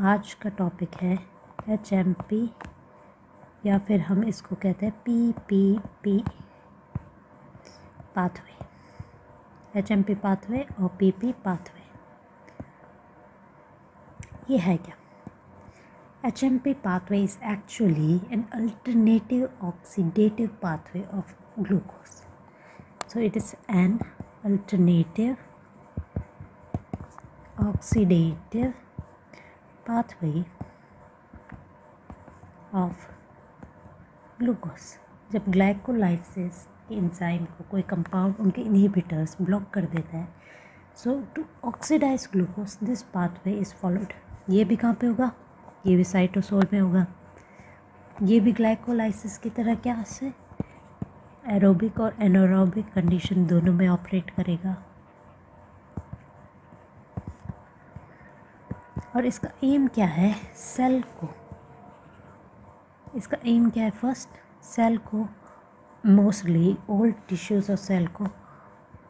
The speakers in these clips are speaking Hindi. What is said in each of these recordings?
आज का टॉपिक है HMP या फिर हम इसको कहते हैं PPP पाथवे। HMP पाथवे और PP पाथवे ये है क्या? HMP pathway is actually an alternative oxidative pathway of glucose. So it is an alternative oxidative pathway of glucose. जब ग्लाइकोलाइसिस के एंजाइम को कोई कंपाउंड उनके इनहिबिटर्स ब्लॉक कर देता है, so to oxidise glucose this pathway is followed. ये भी कहाँ पे होगा? ये भी साइटोसोल में होगा। ये भी ग्लाइकोलाइसिस की तरह क्या से एरोबिक और एनारोबिक कंडीशन दोनों में ऑपरेट करेगा। और इसका एम क्या है? सेल को, इसका एम क्या है? फर्स्ट, सेल को, मोस्टली ओल्ड टिश्यूज़ और सेल को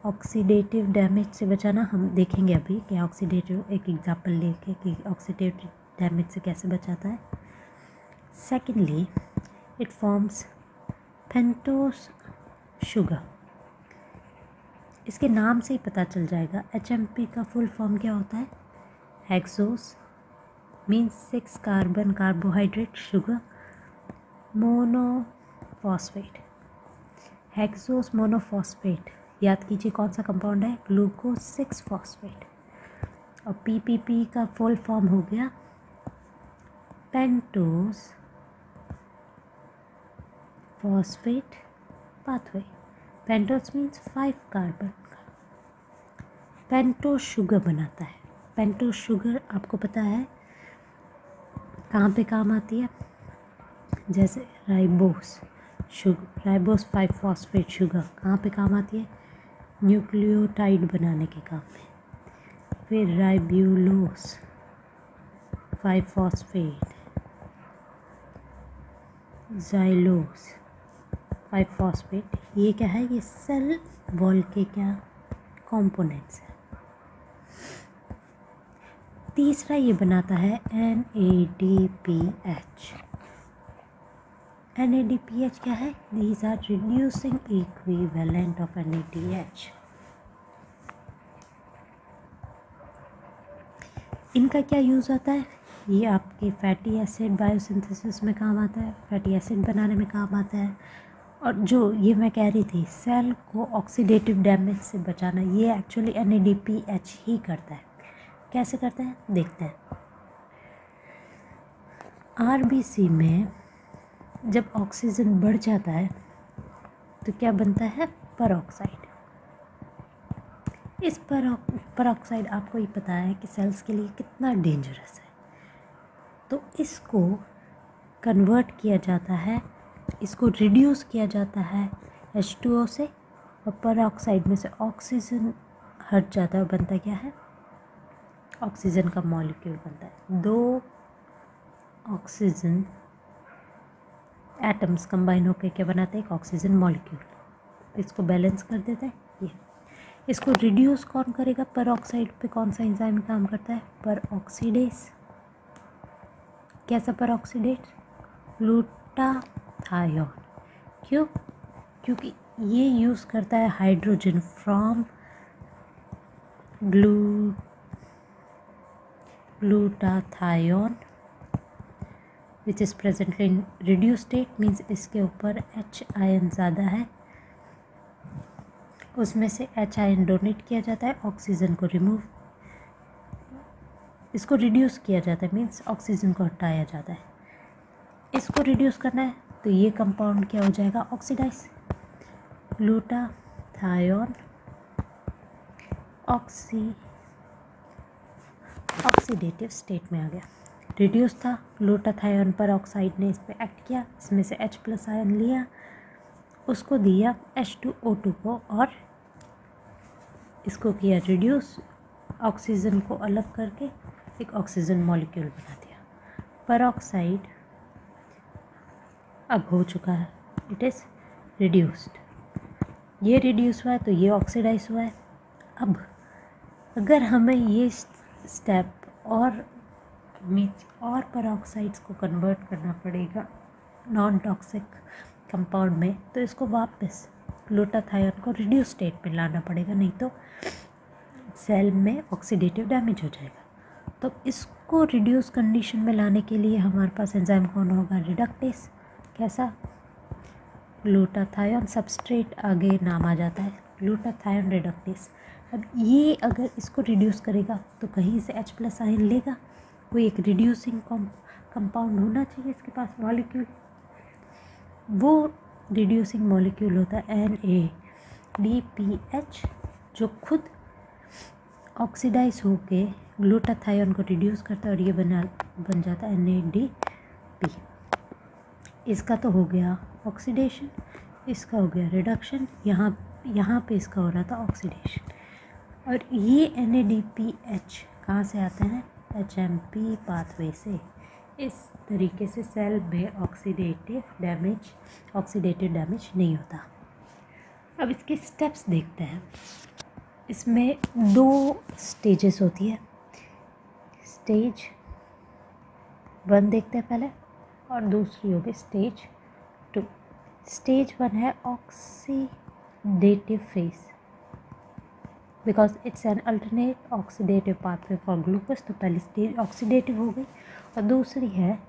ऑक्सीडेटिव डैमेज से बचाना। हम देखेंगे अभी कि ऑक्सीडेटिव, एक एग्जांपल लेके कि ऑक्सीडेटिव डैमेज से कैसे बचाता है। Secondly, it forms pentose sugar. इसके नाम से ही पता चल जाएगा HMP का फुल फॉर्म क्या होता है। Hexose means 6 carbon carbohydrate sugar monophosphate. Hexose monophosphate याद कीजिए कौन सा कंपाउंड है? Glucose 6 phosphate. और PPP का फुल फॉर्म हो गया pentose phosphate pathway. Pentose means 5 carbon. Pentose sugar बनाता है। पेंटोस शुगर आपको पता है कहाँ पे काम आती है? जैसे ribose sugar, ribose 5 phosphate sugar कहाँ पे काम आती है? न्यूक्लियोटाइड बनाने के काम में। फिर राइब्यूलोस 5 फॉस्फेट, ज़ाइलोस 5 फॉस्फेट, ये क्या है? ये सेल वॉल के क्या कंपोनेंट्स हैं। तीसरा ये बनाता है NADPH। NADPH क्या है? These are reducing equivalent of NADH। इनका क्या यूज़ होता है? ये आपके फैटी एसिड बायोसिंथेसिस में काम आता है, फैटी एसिड बनाने में काम आता है। और जो ये मैं कह रही थी सेल को ऑक्सीडेटिव डैमेज से बचाना, ये एक्चुअली NADPH ही करता है। कैसे करता है देखते हैं। RBC में जब ऑक्सीजन बढ़ जाता है तो क्या बनता है? परऑक्साइड। इस परऑक्साइड आपको ही पता है कि सेल्स के लिए कितना डेंजरस है। तो इसको कन्वर्ट किया जाता है, इसको रिड्यूस किया जाता है H2O से, और परऑक्साइड में से ऑक्सीजन हट जाता है और बनता क्या है? ऑक्सीजन का मॉलिक्यूल बनता है। 2 ऑक्सीजन एटम्स कंबाइन होकर क्या बनाते हैं? एक ऑक्सीजन मॉलिक्यूल। इसको बैलेंस कर देते हैं ये। इसको रिड्यूस कौन करेगा? परऑक्साइड पे कौन सा एंजाइम काम करता है? परऑक्सीडेस। कैसा परऑक्सीडेस? ग्लूटाथायोन। क्यों? क्योंकि ये यूज़ करता है hydrogen from glutathione which is presently in reduce state, means इसके ऊपर H आयन ज़्यादा है, उसमें से H आयन डोनेट किया जाता है, ऑक्सीजन को रिमूव, इसको रिड्यूस किया जाता है, मीन्स ऑक्सीजन को हटाया जाता है। इसको रिड्यूस करना है तो ये कंपाउंड क्या हो जाएगा? ऑक्सीडाइज। ग्लूटाथायोन ऑक्सीडेटिव स्टेट में आ गया। रिड्यूस था, ग्लूटाथायोन पर ऑक्साइड ने इस पर एक्ट किया, इसमें से H+ आयन लिया, उसको दिया H2O2 को और इसको किया रिड्यूस, ऑक्सीजन को अलग करके एक ऑक्सीजन मॉलिक्यूल बना दिया। परऑक्साइड अब हो चुका है, इट इज़ रिड्यूस्ड। ये रिड्यूस हुआ है तो ये ऑक्सीडाइज हुआ है। अब अगर हमें ये स्टेप और मीन्स और पेरोक्साइड्स को कन्वर्ट करना पड़ेगा नॉन टॉक्सिक कंपाउंड में, तो इसको वापस ग्लूटाथायोन को रिड्यूस स्टेट में लाना पड़ेगा, नहीं तो सेल में ऑक्सीडेटिव डैमेज हो जाएगा। तो इसको रिड्यूस कंडीशन में लाने के लिए हमारे पास एंजाइम कौन होगा, रिडक्टेस। कैसा, ग्लूटाथायोन सबस्ट्रेट आगे नाम आ जाता है, ग्लूटाथायोन रिडक्टेस। अब ये अगर इसको रिड्यूस करेगा तो कहीं से H+ आयन लेगा, कोई एक रिड्यूसिंग कंपाउंड होना चाहिए इसके पास मॉलिक्यूल। वो रिड्यूसिंग मॉलिक्यूल होता है NADPH, जो खुद ऑक्सीडाइज होके ग्लूटाथायोन को रिड्यूस करता है और ये बन जाता है NADP। इसका तो हो गया ऑक्सीडेशन, इसका हो गया रिडक्शन, यहाँ पे इसका हो रहा था ऑक्सीडेशन। और ये NADPH कहाँ से आते हैं, HMP पाथवे से। इस तरीके से सेल में ऑक्सीडेटिव डैमेज नहीं होता। अब इसके स्टेप्स देखते हैं। इसमें 2 स्टेजेस होती है, स्टेज 1 देखते हैं पहले, और दूसरी होगी स्टेज 2। स्टेज 1 है oxidative phase, because it's an alternate oxidative pathway for glucose. तो पहली स्टेज ऑक्सीडेटिव हो गई, और दूसरी है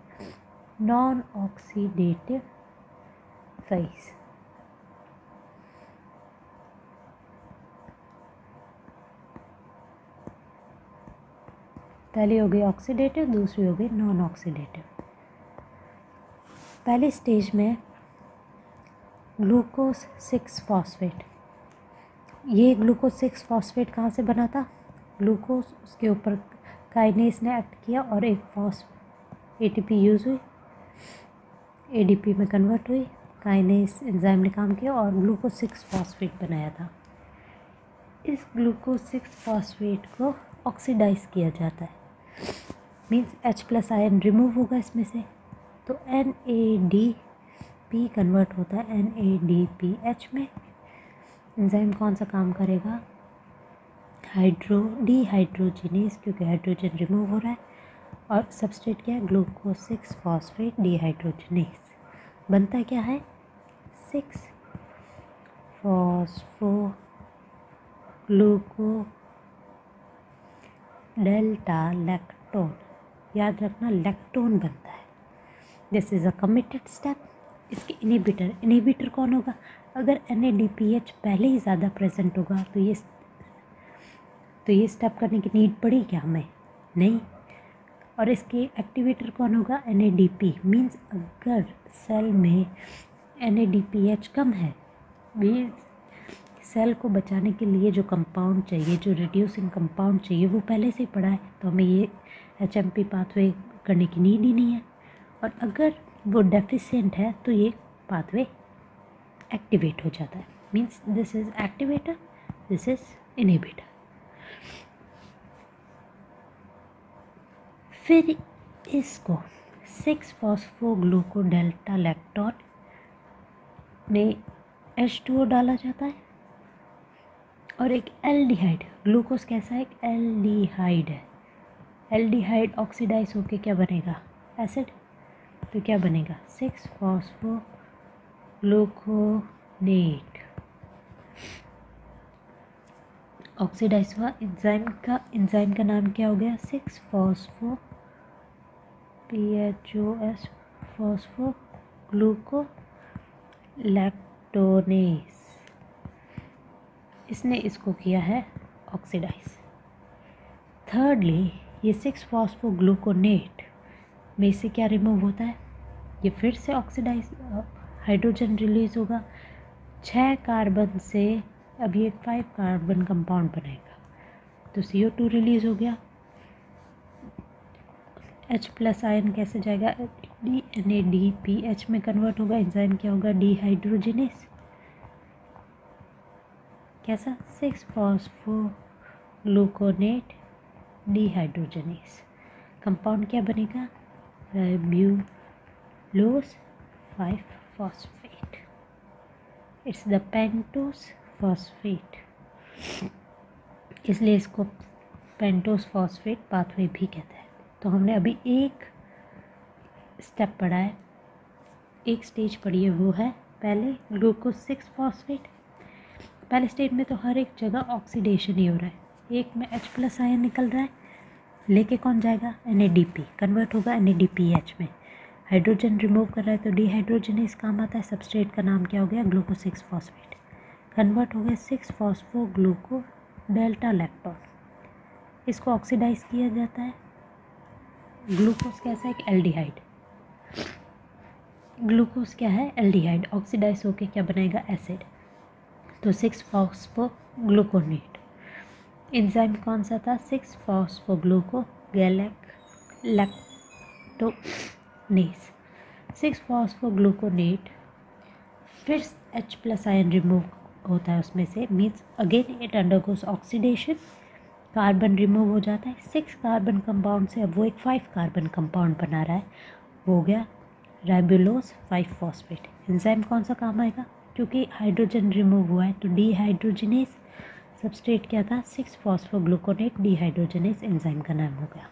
नॉन ऑक्सीडेटिव फेज। पहली हो गई ऑक्सीडेटिव, दूसरी हो गई नॉन ऑक्सीडेटिव। पहले स्टेज में ग्लूकोज 6 फॉस्फेट, ये ग्लूकोज 6 फॉस्फेट कहाँ से बना था, ग्लूकोज उसके ऊपर काइनेस ने एक्ट किया और एक ATP यूज़ हुई, ADP में कन्वर्ट हुई, काइनेस एंजाइम ने काम किया और ग्लूकोज 6 फॉस्फेट बनाया था। इस ग्लूकोज 6 फॉस्फेट को ऑक्सीडाइज किया जाता है, मीन्स H+ आयन रिमूव होगा इसमें से, तो NADP कन्वर्ट होता है NADPH में। एंजाइम कौन सा काम करेगा, डिहाइड्रोजिनेज, क्योंकि हाइड्रोजन रिमूव हो रहा है, और सबस्ट्रेट क्या है, ग्लूकोज 6 फॉस्फेट डिहाइड्रोजिनेज। बनता क्या है, 6 फॉस्फो ग्लूको डेल्टा लैक्टोन, याद रखना लैक्टोन बनता है। This is a committed step. इसके इनिबिटर कौन होगा, अगर NADPH पहले ही ज़्यादा प्रेजेंट होगा तो ये स्टेप करने की नीड पड़ी क्या हमें, नहीं। और इसके एक्टिवेटर कौन होगा, NADP। मीन्स अगर सेल में NADPH कम है, मीन्स सेल को बचाने के लिए जो कंपाउंड चाहिए, जो रिड्यूसिंग कंपाउंड चाहिए, वो पहले से ही पड़ा है, तो हमें ये HMP पाथवे करने की नीड ही नहीं है। और अगर वो डेफिशिएंट है तो ये पाथवे एक्टिवेट हो जाता है, means this is activator, this is inhibitor. फिर इसको 6 फॉस्फोग्लूको डेल्टा लैक्टोन में H2O डाला जाता है, और एक एल्डिहाइड, ग्लूकोज कैसा है, एक एल्डिहाइड है। एल्डिहाइड ऑक्सीडाइज होके क्या बनेगा, एसिड। तो क्या बनेगा, 6 फॉस्फोग्लूकोनेट। ऑक्सीडाइज हुआ, एंजाइम का नाम क्या हो गया, 6 फॉस्फो PHOS फॉस्फोग्लूकोलैक्टोनेस। इसने इसको किया है ऑक्सीडाइज। थर्डली, ये 6 फॉस्फोग्लूकोनेट में से क्या रिमूव होता है, ये फिर से ऑक्सीडाइज, हाइड्रोजन रिलीज होगा 6 कार्बन से। अब ये 5 कार्बन कंपाउंड बनेगा, तो CO2 रिलीज हो गया। H+ आयन कैसे जाएगा, NADPH में कन्वर्ट होगा, एंजाइम क्या होगा, डिहाइड्रोजिनेस। कैसा, 6 फॉस्फोग्लूकोनेट डिहाइड्रोजिनेस। कंपाउंड क्या बनेगा, ribulose 5 phosphate. It's the pentose phosphate, इसलिए इसको पेंटोस फॉस्फेट पाथवे भी कहते हैं। तो हमने अभी एक स्टेप पढ़ा है, एक स्टेज पढ़ी है, वो है पहले ग्लूकोज 6 फॉस्फेट। पहले स्टेज में तो हर एक जगह ऑक्सीडेशन ही हो रहा है, एक में H+ आयन निकल रहा है, लेके कौन जाएगा NADP, कन्वर्ट होगा NADPH में, हाइड्रोजन रिमूव कर रहा है तो डिहाइड्रोजनेस काम आता है, सबस्ट्रेट का नाम क्या हो गया ग्लूकोज 6 फॉस्फेट, कन्वर्ट हो गया 6 फॉस्फो ग्लूको डेल्टा लैक्टोन, इसको ऑक्सीडाइज किया जाता है। ग्लूकोज कैसा है, एल्डिहाइड, ग्लूकोज क्या है एल्डिहाइड, ऑक्सीडाइज होके क्या बनेगा एसिड, तो 6 फॉस्फो ग्लूकोनेट। एंजाइम कौन सा था, 6 फॉस्फो ग्लूको लैक्टोनेस, 6 फॉस्फो ग्लूकोनेट, फिर H+ आयन रिमूव होता है उसमें से, means again it undergoes oxidation, carbon remove हो जाता है, 6 कार्बन कंपाउंड से अब वो एक 5 कार्बन कंपाउंड बना रहा है, वो हो गया राइबोलोज 5 फॉस्फेट। एंजाइम कौन सा काम आएगा, क्योंकि हाइड्रोजन रिमूव हुआ है तो डिहाइड्रोजनेस, सबस्ट्रेट क्या था 6 फॉस्फोग्लूकोनेट डिहाइड्रोजनेस, एंजाइम का नाम हो गया।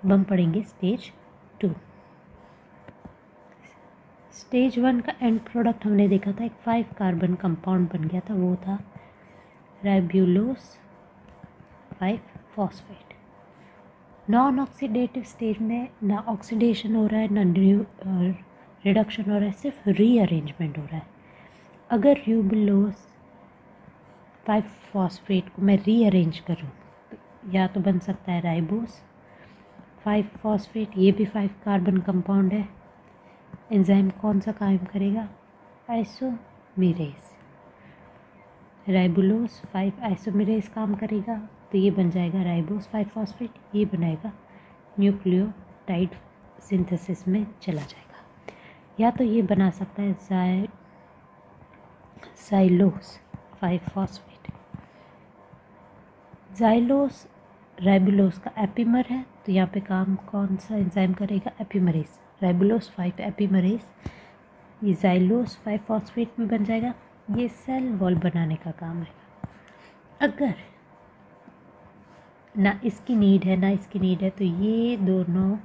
अब हम पढ़ेंगे स्टेज 2। स्टेज 1 का एंड प्रोडक्ट हमने देखा था, एक 5 कार्बन कंपाउंड बन गया था, वो था राइबोलोज 5 फॉस्फेट। नॉन ऑक्सीडेटिव स्टेज में ना ऑक्सीडेशन हो रहा है ना रिडक्शन हो रहा है, सिर्फ रीअरेंजमेंट हो रहा है। अगर राइबोलोज 5 फॉस्फेट को मैं रीअरेंज करूँ तो या तो बन सकता है राइबोस 5 फॉस्फेट, ये भी 5 कार्बन कंपाउंड है। एंजाइम कौन सा काम करेगा, आइसोमेरेज, राइबोलोज 5 आइसोमेरेज काम करेगा, तो ये बन जाएगा राइबोस 5 फॉस्फेट, ये बनाएगा न्यूक्लियोटाइड सिंथेसिस में चला जाएगा। या तो ये बना सकता है ज़ाइलोस 5 फॉस्फेट, ज़ाइलोस राइबोलोस का एपिमर है, तो यहाँ पे काम कौन सा एंजाइम करेगा, एपिमरेज, राइबोलोस 5 एपिमरेज, ये ज़ाइलोस 5 फॉस्फेट में बन जाएगा, ये सेल वॉल बनाने का काम है। अगर ना इसकी नीड है ना इसकी नीड है तो ये दोनों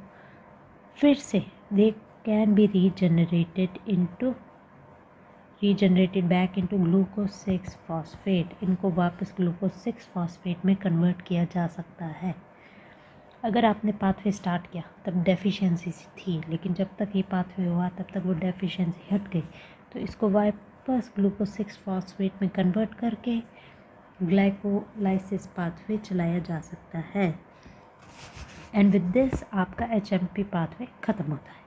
फिर से they can be regenerated back into glucose 6 phosphate, इनको वापस ग्लूकोज 6 फॉस्फेट में कन्वर्ट किया जा सकता है। अगर आपने पाथवे स्टार्ट किया तब डेफिशिएंसी थी, लेकिन जब तक ये पाथवे हुआ तब तक वो डेफिशिएंसी हट गई, तो इसको वापस ग्लूकोज 6 फॉस्फेट में कन्वर्ट करके ग्लाइकोलाइसिस पाथवे चलाया जा सकता है। एंड विद दिस आपका HMP पाथवे ख़त्म होता है।